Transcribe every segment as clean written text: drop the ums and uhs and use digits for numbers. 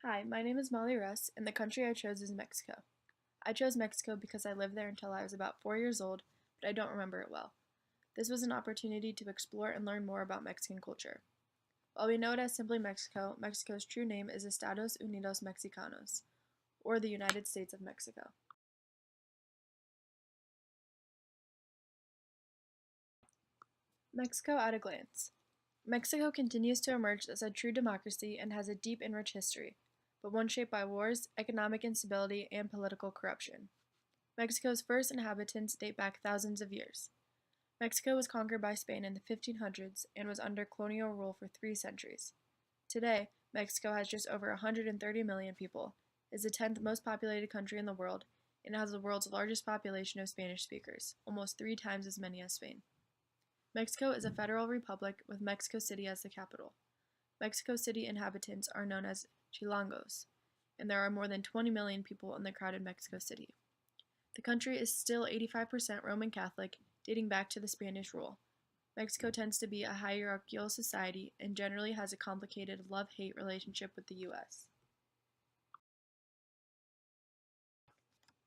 Hi, my name is Molly Russ, and the country I chose is Mexico. I chose Mexico because I lived there until I was about 4 years old, but I don't remember it well. This was an opportunity to explore and learn more about Mexican culture. While we know it as simply Mexico, Mexico's true name is Estados Unidos Mexicanos, or the United States of Mexico. Mexico at a glance. Mexico continues to emerge as a true democracy and has a deep and rich history, but one shaped by wars, economic instability, and political corruption. Mexico's first inhabitants date back thousands of years. Mexico was conquered by Spain in the 1500s and was under colonial rule for 3 centuries. Today, Mexico has just over 130 million people, is the 10th most populated country in the world, and has the world's largest population of Spanish speakers, almost 3 times as many as Spain. Mexico is a federal republic with Mexico City as the capital. Mexico City inhabitants are known as Chilangos, and there are more than 20 million people in the crowded Mexico City. The country is still 85% Roman Catholic, dating back to the Spanish rule. Mexico tends to be a hierarchical society and generally has a complicated love-hate relationship with the US.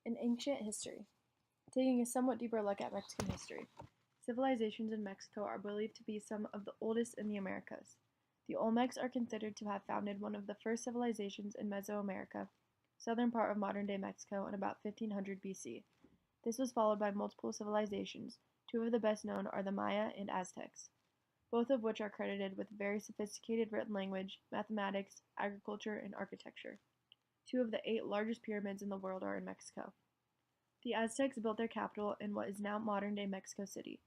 In ancient history, taking a somewhat deeper look at Mexican history, civilizations in Mexico are believed to be some of the oldest in the Americas. The Olmecs are considered to have founded one of the first civilizations in Mesoamerica, southern part of modern-day Mexico, in about 1500 BC. This was followed by multiple civilizations. Two of the best known are the Maya and Aztecs, both of which are credited with very sophisticated written language, mathematics, agriculture, and architecture. Two of the 8 largest pyramids in the world are in Mexico. The Aztecs built their capital in what is now modern-day Mexico City.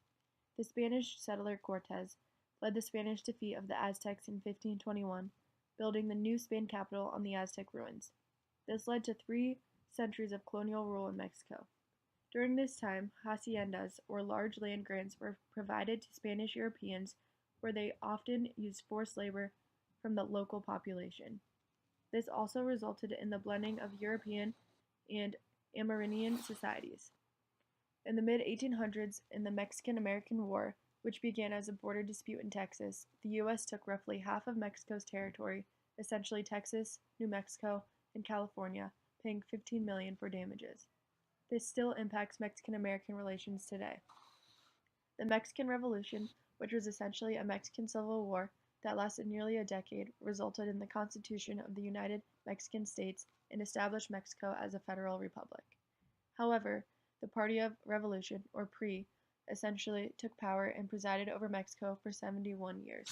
The Spanish settler Cortes led the Spanish defeat of the Aztecs in 1521, building the New Spain capital on the Aztec ruins. This led to 3 centuries of colonial rule in Mexico. During this time, haciendas, or large land grants, were provided to Spanish Europeans where they often used forced labor from the local population. This also resulted in the blending of European and Amerindian societies. In the mid-1800s, in the Mexican-American War, which began as a border dispute in Texas, the U.S. took roughly half of Mexico's territory, essentially Texas, New Mexico, and California, paying $15 million for damages. This still impacts Mexican-American relations today. The Mexican Revolution, which was essentially a Mexican civil war that lasted nearly a decade, resulted in the Constitution of the United Mexican States and established Mexico as a federal republic. However, the Party of Revolution, or PRI, essentially took power and presided over Mexico for 71 years.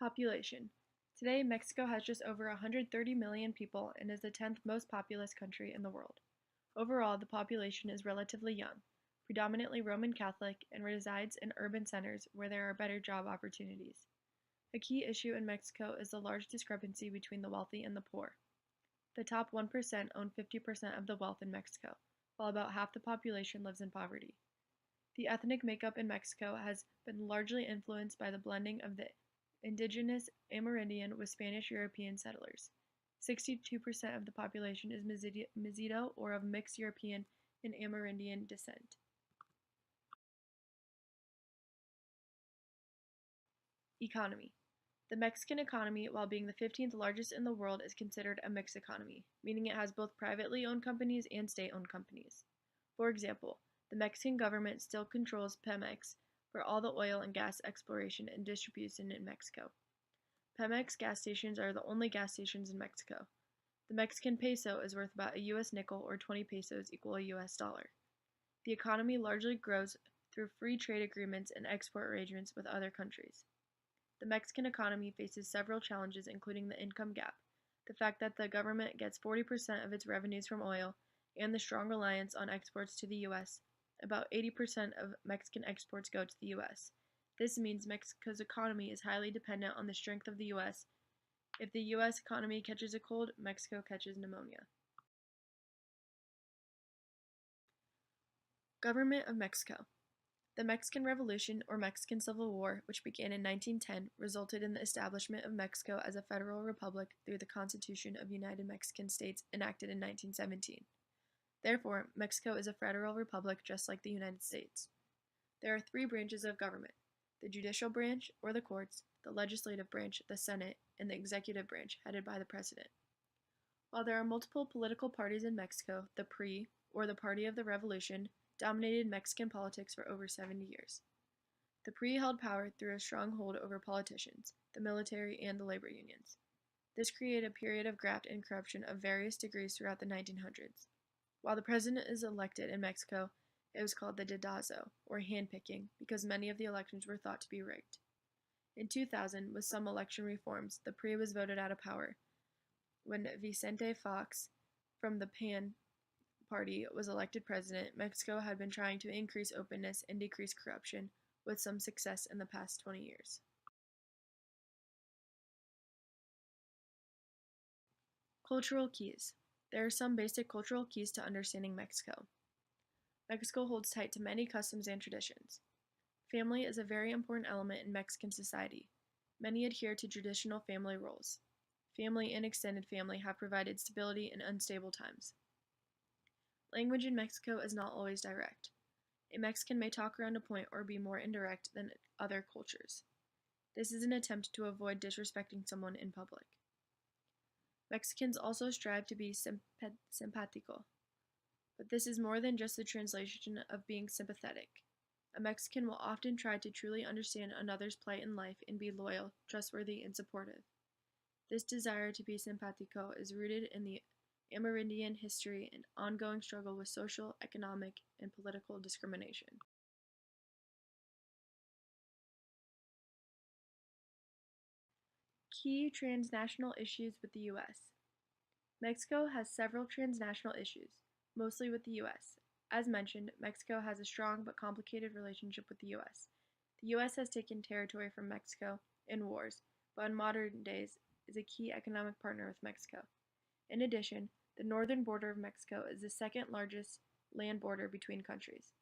Population. Today, Mexico has just over 130 million people and is the 10th most populous country in the world. Overall, the population is relatively young, predominantly Roman Catholic, and resides in urban centers where there are better job opportunities. A key issue in Mexico is the large discrepancy between the wealthy and the poor. The top 1% own 50% of the wealth in Mexico, while about half the population lives in poverty. The ethnic makeup in Mexico has been largely influenced by the blending of the indigenous Amerindian with Spanish European settlers. 62% of the population is Mestizo or of mixed European and Amerindian descent. Economy. The Mexican economy, while being the 15th largest in the world, is considered a mixed economy, meaning it has both privately owned companies and state-owned companies. For example, the Mexican government still controls Pemex for all the oil and gas exploration and distribution in Mexico. Pemex gas stations are the only gas stations in Mexico. The Mexican peso is worth about a US nickel, or 20 pesos equal a US dollar. The economy largely grows through free trade agreements and export arrangements with other countries. The Mexican economy faces several challenges, including the income gap, the fact that the government gets 40% of its revenues from oil, and the strong reliance on exports to the US. About 80% of Mexican exports go to the US. This means Mexico's economy is highly dependent on the strength of the US. If the US economy catches a cold, Mexico catches pneumonia. Government of Mexico. The Mexican Revolution, or Mexican Civil War, which began in 1910, resulted in the establishment of Mexico as a federal republic through the Constitution of United Mexican States enacted in 1917. Therefore, Mexico is a federal republic just like the United States. There are 3 branches of government: the judicial branch, or the courts, the legislative branch, the Senate, and the executive branch, headed by the president. While there are multiple political parties in Mexico, the PRI, or the Party of the Revolution, dominated Mexican politics for over 70 years. The PRI held power through a strong hold over politicians, the military, and the labor unions. This created a period of graft and corruption of various degrees throughout the 1900s. While the president is elected in Mexico, it was called the dedazo, or handpicking, because many of the elections were thought to be rigged. In 2000, with some election reforms, the PRI was voted out of power. When Vicente Fox, from the PAN party, was elected president, Mexico had been trying to increase openness and decrease corruption, with some success in the past 20 years. Cultural keys. There are some basic cultural keys to understanding Mexico. Mexico holds tight to many customs and traditions. Family is a very important element in Mexican society. Many adhere to traditional family roles. Family and extended family have provided stability in unstable times. Language in Mexico is not always direct. A Mexican may talk around a point or be more indirect than other cultures. This is an attempt to avoid disrespecting someone in public. Mexicans also strive to be simpático, but this is more than just the translation of being sympathetic. A Mexican will often try to truly understand another's plight in life and be loyal, trustworthy, and supportive. This desire to be simpático is rooted in the Amerindian history and ongoing struggle with social, economic, and political discrimination. Key transnational issues with the U.S. Mexico has several transnational issues, mostly with the U.S. As mentioned, Mexico has a strong but complicated relationship with the U.S. The U.S. has taken territory from Mexico in wars, but in modern days is a key economic partner with Mexico. In addition, the northern border of Mexico is the second largest land border between countries.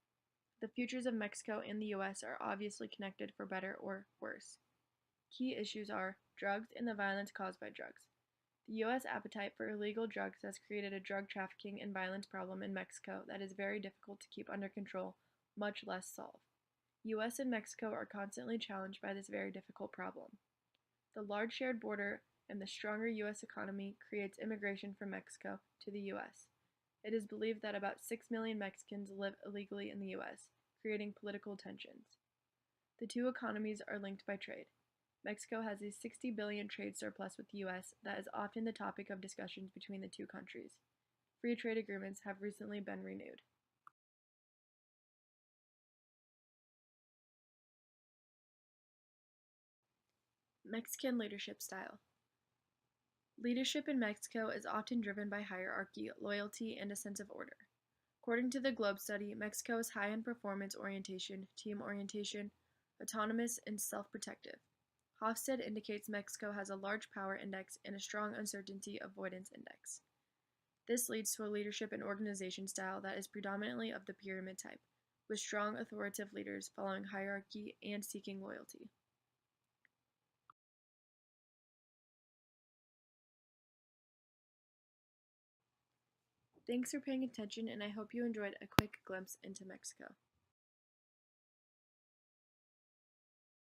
The futures of Mexico and the U.S. are obviously connected for better or worse. Key issues are drugs and the violence caused by drugs. The U.S. appetite for illegal drugs has created a drug trafficking and violence problem in Mexico that is very difficult to keep under control, much less solve. U.S. and Mexico are constantly challenged by this very difficult problem. The large shared border and the stronger U.S. economy creates immigration from Mexico to the U.S. It is believed that about 6 million Mexicans live illegally in the U.S., creating political tensions. The two economies are linked by trade. Mexico has a $60 billion trade surplus with the U.S. that is often the topic of discussions between the two countries. Free trade agreements have recently been renewed. Mexican leadership style. Leadership in Mexico is often driven by hierarchy, loyalty, and a sense of order. According to the Globe study, Mexico is high in performance orientation, team orientation, autonomous, and self-protective. Hofstede indicates Mexico has a large power index and a strong uncertainty avoidance index. This leads to a leadership and organization style that is predominantly of the pyramid type, with strong authoritative leaders following hierarchy and seeking loyalty. Thanks for paying attention, and I hope you enjoyed a quick glimpse into Mexico.